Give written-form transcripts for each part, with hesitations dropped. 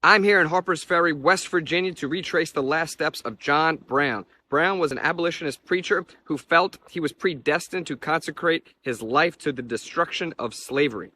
I'm here in Harpers Ferry, West Virginia, to retrace the last steps of John Brown. Brown was an abolitionist preacher who felt he was predestined to consecrate his life to the destruction of slavery.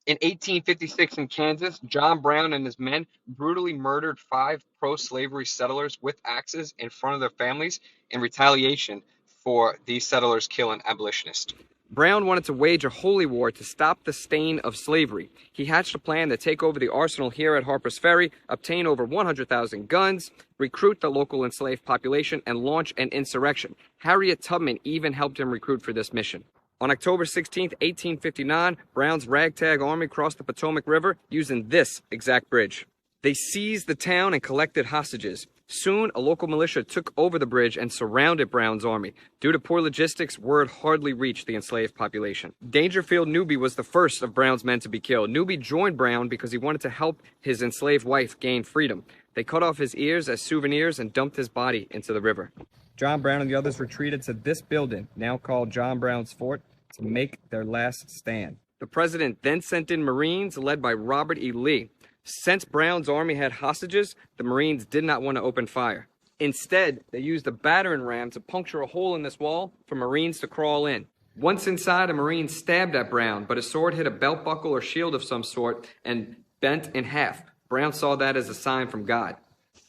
In 1856 in Kansas, John Brown and his men brutally murdered 5 pro-slavery settlers with axes in front of their families in retaliation for these settlers killing abolitionists. Brown wanted to wage a holy war to stop the stain of slavery. He hatched a plan to take over the arsenal here at Harpers Ferry, obtain over 100,000 guns, recruit the local enslaved population, and launch an insurrection. Harriet Tubman even helped him recruit for this mission. On October 16, 1859, Brown's ragtag army crossed the Potomac River using this exact bridge. They seized the town and collected hostages. Soon, a local militia took over the bridge and surrounded Brown's army. Due to poor logistics, word hardly reached the enslaved population. Dangerfield Newby was the first of Brown's men to be killed. Newby joined Brown because he wanted to help his enslaved wife gain freedom. They cut off his ears as souvenirs and dumped his body into the river. John Brown and the others retreated to this building, now called John Brown's Fort, to make their last stand. The president then sent in Marines led by Robert E. Lee. Since Brown's army had hostages, the Marines did not want to open fire. Instead, they used a battering ram to puncture a hole in this wall for Marines to crawl in. Once inside, a Marine stabbed at Brown, but his sword hit a belt buckle or shield of some sort and bent in half. Brown saw that as a sign from God.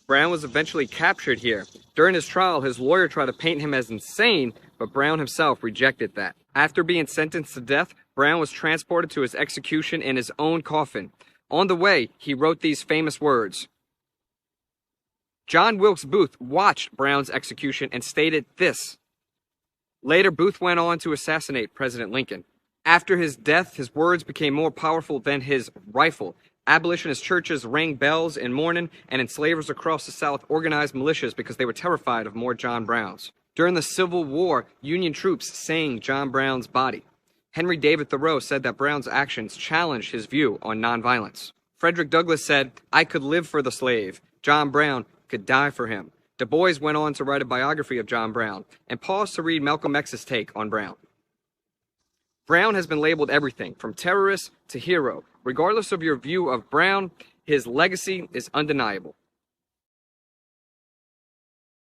Brown was eventually captured here. During his trial, his lawyer tried to paint him as insane, but Brown himself rejected that. After being sentenced to death, Brown was transported to his execution in his own coffin. On the way, he wrote these famous words. John Wilkes Booth watched Brown's execution and stated this. Later, Booth went on to assassinate President Lincoln. After his death, his words became more powerful than his rifle. Abolitionist churches rang bells in mourning, and enslavers across the South organized militias because they were terrified of more John Browns. During the Civil War, Union troops sang John Brown's body. Henry David Thoreau said that Brown's actions challenged his view on nonviolence. Frederick Douglass said, I could live for the slave. John Brown could die for him. Du Bois went on to write a biography of John Brown and paused to read Malcolm X's take on Brown. Brown has been labeled everything from terrorist to hero. Regardless of your view of Brown, his legacy is undeniable.